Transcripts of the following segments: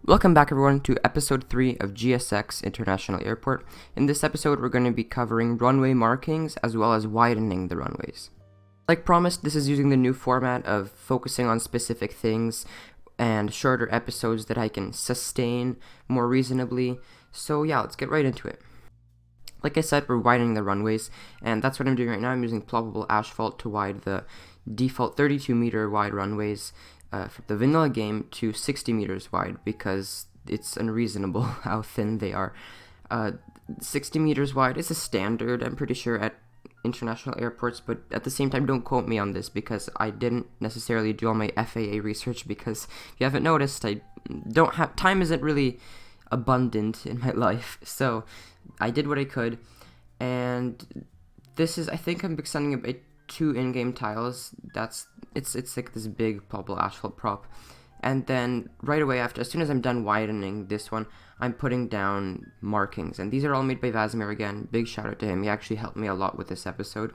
Welcome back everyone to episode 3 of GSX International Airport. In this episode we're going to be covering runway markings as well as widening the runways. Like promised, this is using the new format of focusing on specific things and shorter episodes that I can sustain more reasonably. So yeah, let's get right into it. Like I said, we're widening the runways, and that's what I'm doing right now. I'm using ploppable asphalt to widen the default 32 meter wide runways from the vanilla game to 60 meters wide because it's unreasonable how thin they are. 60 meters wide is a standard, I'm pretty sure, at international airports, but at the same time, don't quote me on this because I didn't necessarily do all my FAA research because if you haven't noticed, I don't have time isn't really abundant in my life, so I did what I could, and this is, I think I'm extending a bit 2 in-game tiles. It's like this big ploppable asphalt prop, and then right away after, as soon as I'm done widening this one, I'm putting down markings, and these are all made by Vasimir again. Big shout out to him, he actually helped me a lot with this episode.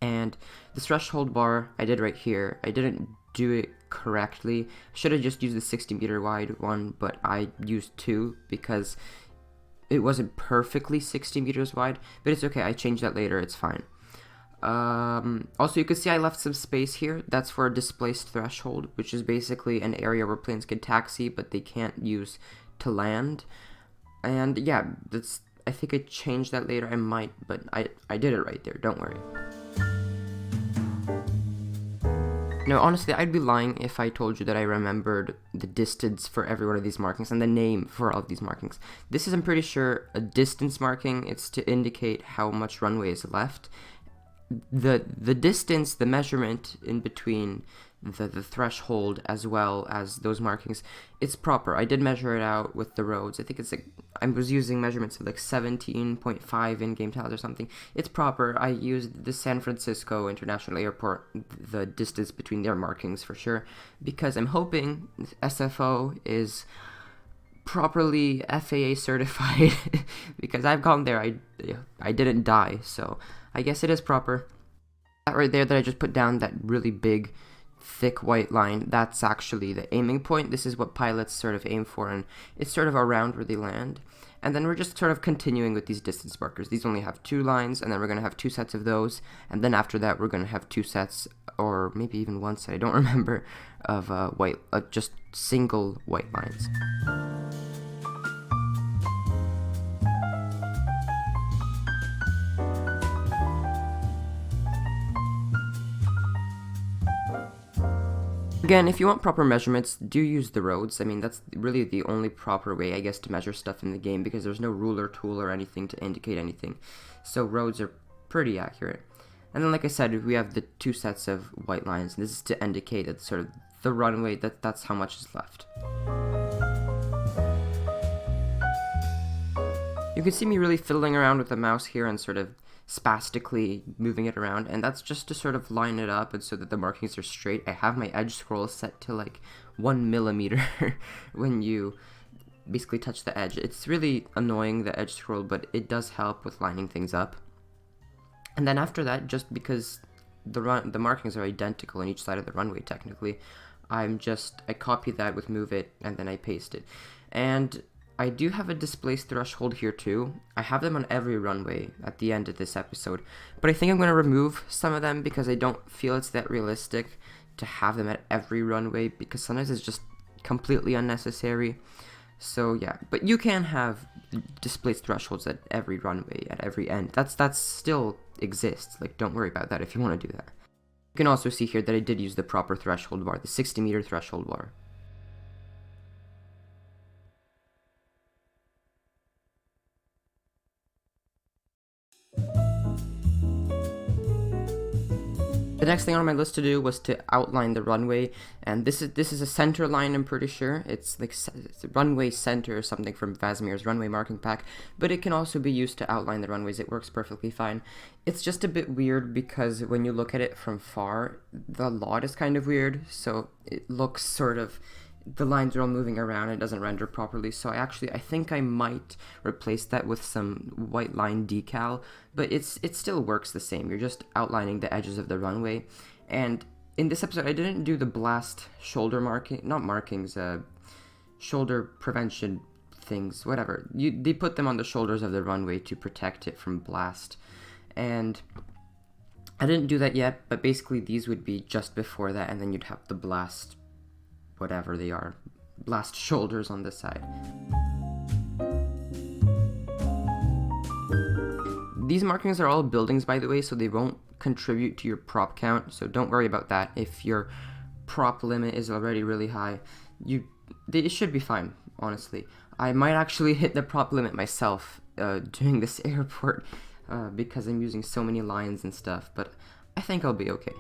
And the threshold bar I did right here, I didn't do it correctly. Should have just used the 60 meter wide one, but I used 2 because it wasn't perfectly 60 meters wide, but it's okay, I changed that later, it's fine. Also, you can see I left some space here. That's for a displaced threshold, which is basically an area where planes can taxi, but they can't use to land. And yeah, I think I changed that later. I might, but I did it right there. Don't worry. No, honestly, I'd be lying if I told you that I remembered the distance for every one of these markings and the name for all of these markings. This is, I'm pretty sure, a distance marking. It's to indicate how much runway is left. The distance, the measurement in between the threshold as well as those markings, it's proper. I did measure it out with the roads. I think it's like, I was using measurements of like 17.5 in-game tiles or something. It's proper. I used the San Francisco International Airport, the distance between their markings for sure, because I'm hoping SFO is properly FAA certified because I've gone there, I didn't die, so I guess it is proper. That right there that I just put down, that really big thick white line, that's actually the aiming point. This is what pilots sort of aim for, and it's sort of around where they land. And then we're just sort of continuing with these distance markers. These only have 2 lines, and then we're going to have 2 sets of those, and then after that we're going to have 2 sets, or maybe even 1 set, I don't remember, of just single white lines. Again, if you want proper measurements, do use the roads. I mean, that's really the only proper way, I guess, to measure stuff in the game because there's no ruler tool or anything to indicate anything. So roads are pretty accurate. And then, like I said, we have the 2 sets of white lines. And this is to indicate that sort of the runway, that's how much is left. You can see me really fiddling around with the mouse here and sort of spastically moving it around, and that's just to sort of line it up and so that the markings are straight. I have my edge scroll set to like 1 millimeter when you basically touch the edge. It's really annoying, the edge scroll, but it does help with lining things up. And then after that, just because the markings are identical on each side of the runway technically, I copy that with move it and then I paste it. And I do have a displaced threshold here too. I have them on every runway at the end of this episode, but I think I'm going to remove some of them because I don't feel it's that realistic to have them at every runway because sometimes it's just completely unnecessary. So yeah, but you can have displaced thresholds at every runway, at every end. That's still exists. Like, don't worry about that if you want to do that. You can also see here that I did use the proper threshold bar, the 60 meter threshold bar. The next thing on my list to do was to outline the runway, and this is a center line, I'm pretty sure. It's like it's a runway center or something from Vasimir's runway marking pack, but it can also be used to outline the runways. It works perfectly fine. It's just a bit weird because when you look at it from far, the lot is kind of weird, so it looks sort of, the lines are all moving around, it doesn't render properly, so I think I might replace that with some white line decal, but it still works the same. You're just outlining the edges of the runway. And in this episode, I didn't do the blast shoulder marking, not markings, shoulder prevention things, whatever. They put them on the shoulders of the runway to protect it from blast. And I didn't do that yet, but basically these would be just before that, and then you'd have the blast, whatever they are, blast shoulders on the side. These markings are all buildings, by the way, so they won't contribute to your prop count, so don't worry about that. If your prop limit is already really high, it should be fine, honestly. I might actually hit the prop limit myself doing this airport because I'm using so many lines and stuff, but I think I'll be okay.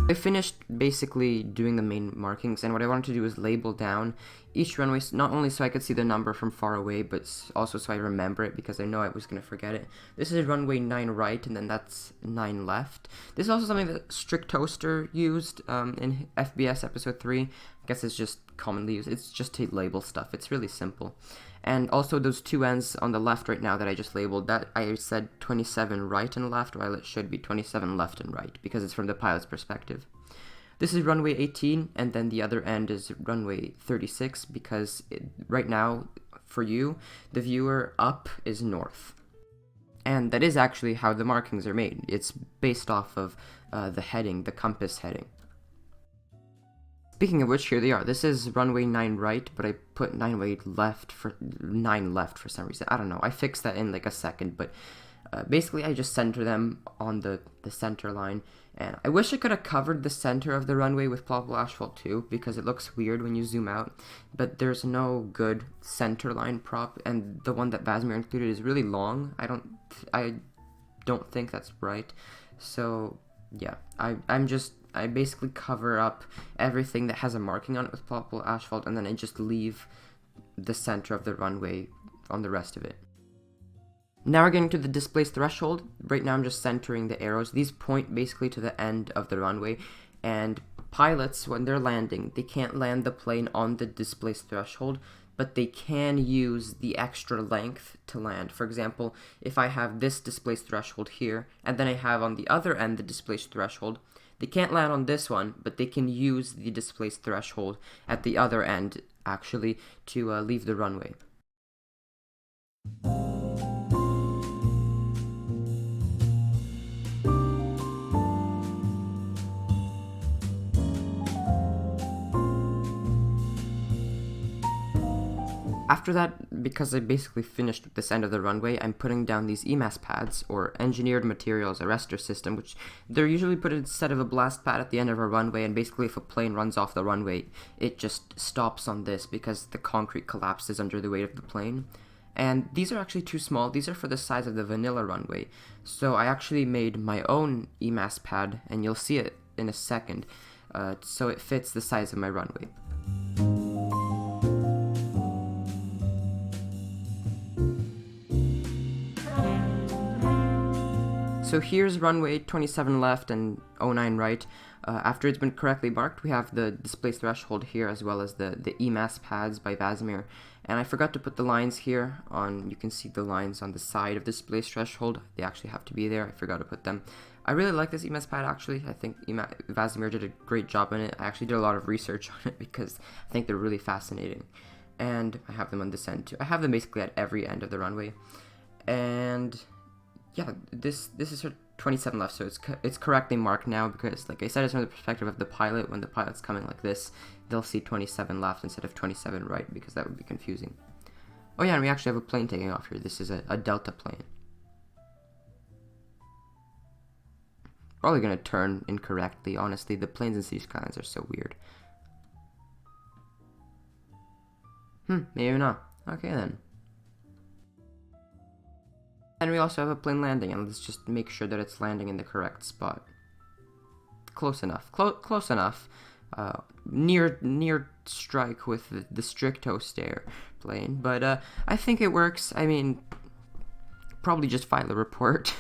I finished basically doing the main markings, and what I wanted to do is label down each runway, not only so I could see the number from far away, but also so I remember it, because I know I was going to forget it. This is runway 9 right, and then that's 9 left. This is also something that Strict Toaster used in FBS episode 3. I guess it's just commonly used. It's just to label stuff. It's really simple. And also those two ends on the left right now that I just labeled, that I said 27 right and left, while it should be 27 left and right, because it's from the pilot's perspective. This is runway 18, and then the other end is runway 36, because right now, for you, the viewer, up is north. And that is actually how the markings are made. It's based off of the heading, the compass heading. Speaking of which, here they are. This is runway 9 right, but I put 9 left for some reason. I don't know. I fixed that in like a second, but basically I just center them on the center line. And I wish I could have covered the center of the runway with ploppable asphalt too, because it looks weird when you zoom out. But there's no good center line prop, and the one that Vasimir included is really long. I don't think that's right. So yeah, I basically cover up everything that has a marking on it with ploppable asphalt, and then I just leave the center of the runway on the rest of it. Now we're getting to the displaced threshold. Right now I'm just centering the arrows. These point basically to the end of the runway, and pilots, when they're landing, they can't land the plane on the displaced threshold, but they can use the extra length to land. For example, if I have this displaced threshold here, and then I have on the other end the displaced threshold, they can't land on this one, but they can use the displaced threshold at the other end, actually, to leave the runway. After that, because I basically finished this end of the runway, I'm putting down these Ems Pads, or Engineered Materials Arrestor System, which they're usually put instead of a blast pad at the end of a runway, and basically if a plane runs off the runway, it just stops on this because the concrete collapses under the weight of the plane. And these are actually too small. These are for the size of the vanilla runway. So I actually made my own Ems Pad, and you'll see it in a second, so it fits the size of my runway. So here's runway 27 left and 09 right. After it's been correctly marked, we have the displaced threshold here, as well as the Ems Pads by Vasimir. And I forgot to put the lines here on. You can see the lines on the side of the displaced threshold. They actually have to be there. I forgot to put them. I really like this Ems Pad, actually. I think Vasimir did a great job on it. I actually did a lot of research on it because I think they're really fascinating. And I have them on this end too. I have them basically at every end of the runway. And yeah, this is sort of 27 left, so it's correctly marked now, because like I said, it's from the perspective of the pilot. When the pilot's coming like this, they'll see 27 left instead of 27 right, because that would be confusing. Oh yeah, and we actually have a plane taking off here. This is a Delta plane. Probably gonna turn incorrectly, honestly. The planes in City Skylines are so weird. Maybe not. Okay then. And we also have a plane landing, and let's just make sure that it's landing in the correct spot. Close enough. Close enough. Near strike with the Strict Toaster plane, but I think it works. I mean, probably just file a report.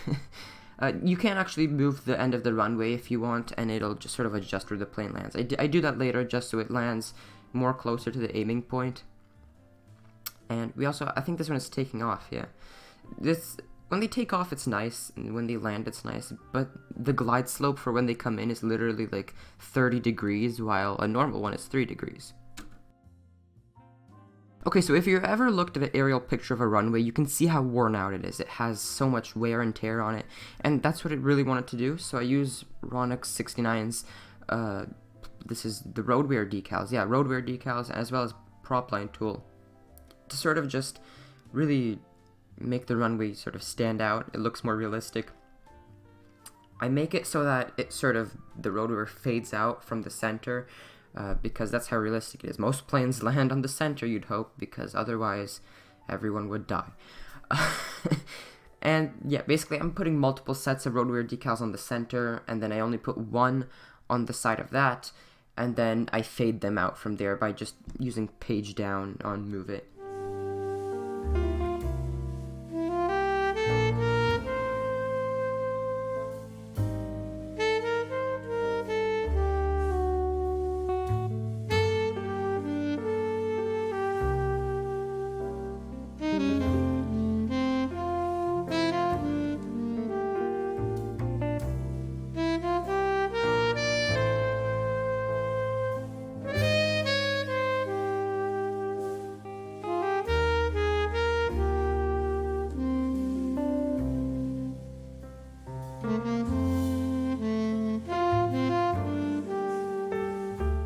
You can actually move the end of the runway if you want, and it'll just sort of adjust where the plane lands. I do that later just so it lands more closer to the aiming point. And we also, I think this one is taking off, yeah. When they take off, it's nice, and when they land, it's nice, but the glide slope for when they come in is literally like 30 degrees, while a normal one is 3 degrees. Okay, so if you ever looked at an aerial picture of a runway, you can see how worn out it is. It has so much wear and tear on it, and that's what it really wanted to do. So I use Ronix 69's, this is the road wear decals, road wear decals, as well as prop line tool, to sort of just really make the runway sort of stand out. It looks more realistic. I make it so that it sort of, the road wear fades out from the center, because that's how realistic it is. Most planes land on the center, you'd hope, because otherwise everyone would die. And yeah, basically I'm putting multiple sets of road wear decals on the center, and then I only put one on the side of that, and then I fade them out from there by just using page down on Move It.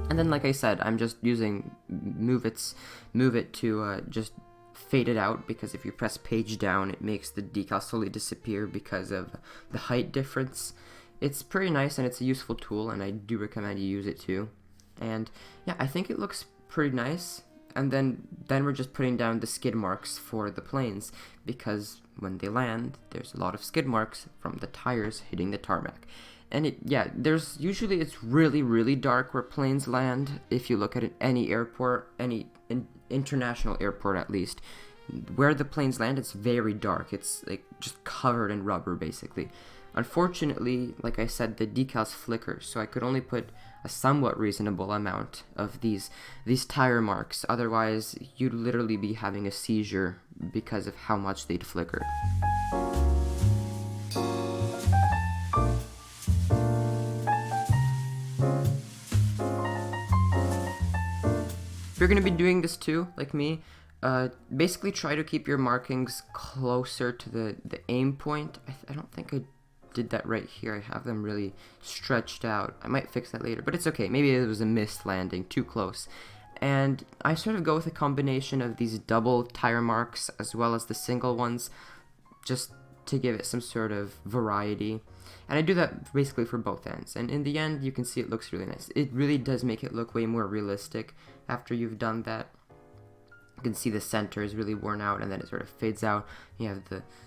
And then, like I said, I'm just using Move It to just fade it out, because if you press page down, it makes the decal slowly disappear because of the height difference. It's pretty nice, and it's a useful tool, and I do recommend you use it too. And yeah, I think it looks pretty nice. And then we're just putting down the skid marks for the planes, because when they land, there's a lot of skid marks from the tires hitting the tarmac. And it's really, really dark where planes land. If you look at any airport, any international airport at least, where the planes land, it's very dark. It's like just covered in rubber, basically. Unfortunately, like I said, the decals flicker, so I could only put a somewhat reasonable amount of these tire marks. Otherwise, you'd literally be having a seizure because of how much they'd flicker. If you're going to be doing this too, like me, basically try to keep your markings closer to the aim point. I don't think I did that right here. I have them really stretched out. I might fix that later, but it's okay. Maybe it was a missed landing, too close. And I sort of go with a combination of these double tire marks as well as the single ones, just to give it some sort of variety. And I do that basically for both ends. And in the end, you can see it looks really nice. It really does make it look way more realistic after you've done that. You can see the center is really worn out, and then it sort of fades out. You have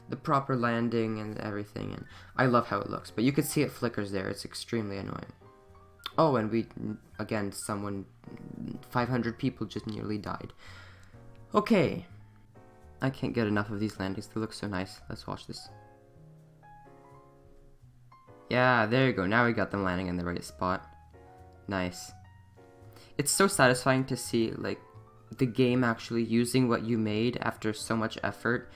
the proper landing and everything, and I love how it looks. But you can see it flickers there. It's extremely annoying. Oh, and 500 people just nearly died. Okay. I can't get enough of these landings. They look so nice. Let's watch this. Yeah, there you go. Now we got them landing in the right spot. Nice. It's so satisfying to see, like, the game actually using what you made after so much effort.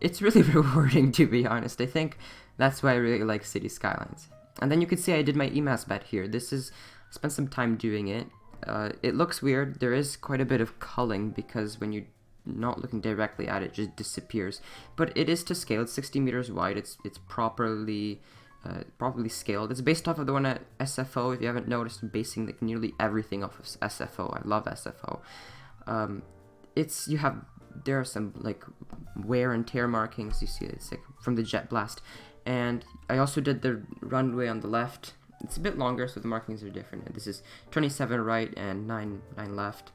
It's really rewarding, to be honest. I think that's why I really like City Skylines. And then you can see I did my Ems Pad here. I spent some time doing it. It looks weird. There is quite a bit of culling, because when you're not looking directly at it, it just disappears. But it is to scale. It's 60 meters wide. It's properly scaled. It's based off of the one at SFO. If you haven't noticed, I'm basing like nearly everything off of SFO. I love SFO. There are some like wear and tear markings. You see it's like from the jet blast. And I also did the runway on the left. It's a bit longer, so the markings are different. And this is 27 right and 9 left.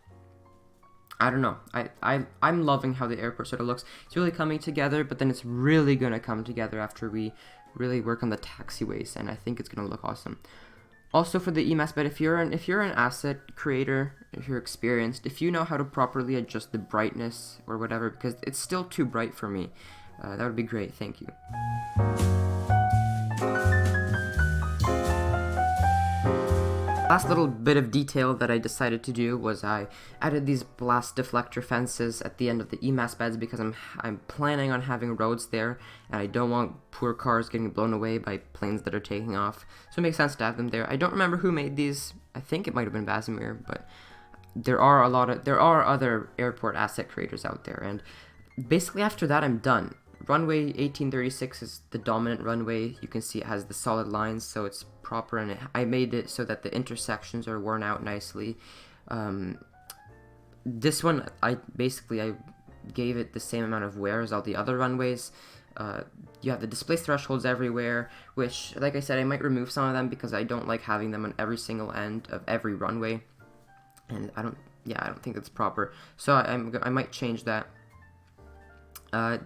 I don't know. I'm loving how the airport sort of looks. It's really coming together, but then it's really gonna come together after we really work on the taxiways, and I think it's gonna look awesome. Also for the Ems Pad, if you're an asset creator, if you're experienced, if you know how to properly adjust the brightness or whatever, because it's still too bright for me, that would be great. Thank you. Last little bit of detail that I decided to do was I added these blast deflector fences at the end of the Ems Pads because I'm planning on having roads there, and I don't want poor cars getting blown away by planes that are taking off. So it makes sense to have them there. I don't remember who made these. I think it might have been Vasimir, but there are other airport asset creators out there, and basically after that I'm done. Runway 1836 is the dominant runway. You can see it has the solid lines, so it's proper, and I made it so that the intersections are worn out nicely. This one, I gave it the same amount of wear as all the other runways. You have the displaced thresholds everywhere, which, like I said, I might remove some of them because I don't like having them on every single end of every runway, and I don't think that's proper. So I might change that.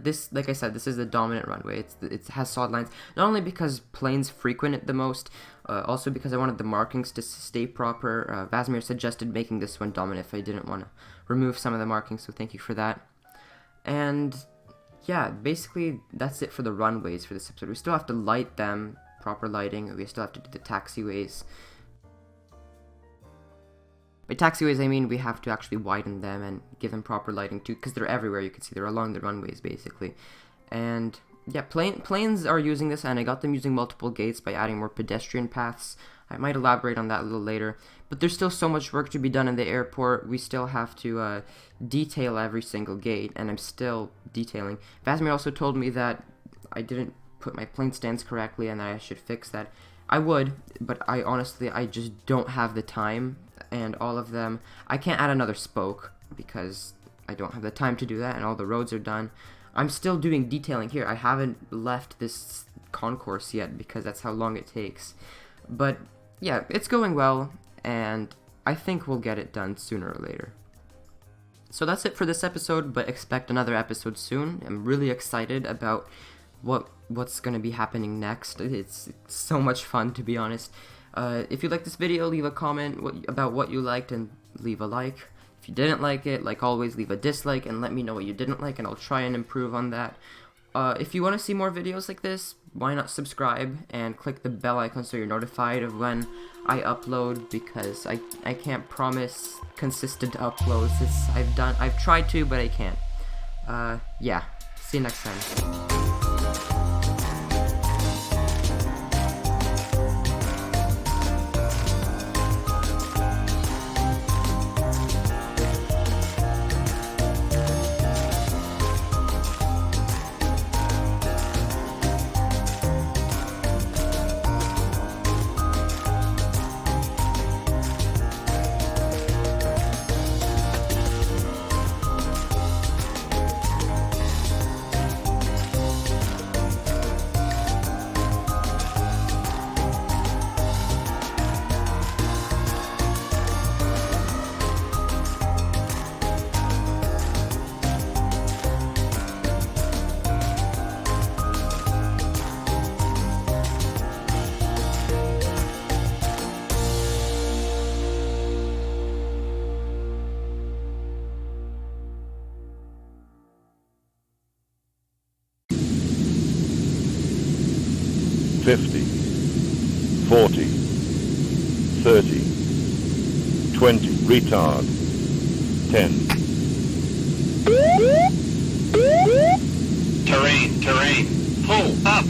This, like I said, this is the dominant runway. It has solid lines, not only because planes frequent it the most, also because I wanted the markings to stay proper. Vasimir suggested making this one dominant if I didn't want to remove some of the markings, so thank you for that. And yeah, basically that's it for the runways for this episode. We still have to light them, proper lighting. We still have to do the taxiways. By taxiways, I mean we have to actually widen them and give them proper lighting too, because they're everywhere. You can see they're along the runways, basically. And yeah, planes are using this, and I got them using multiple gates by adding more pedestrian paths. I might elaborate on that a little later. But there's still so much work to be done in the airport. We still have to detail every single gate, and I'm still detailing. Vasimir also told me that I didn't put my plane stands correctly, and that I should fix that. I would, but I just don't have the time. And all of them, I can't add another spoke because I don't have the time to do that, and all the roads are done. I'm still doing detailing here. I haven't left this concourse yet because that's how long it takes. But yeah, it's going well, and I think we'll get it done sooner or later. So that's it for this episode, but expect another episode soon. I'm really excited about what's going to be happening next. It's so much fun, to be honest. If you like this video, leave a comment about what you liked and leave a like. If you didn't like it, like always, leave a dislike and let me know what you didn't like, and I'll try and improve on that. If you want to see more videos like this, why not subscribe and click the bell icon so you're notified of when I upload, because I can't promise consistent uploads. I've tried to, but I can't. Yeah, see you next time. $50, $40, $30, $20, retard, $10. Terrain, pull up,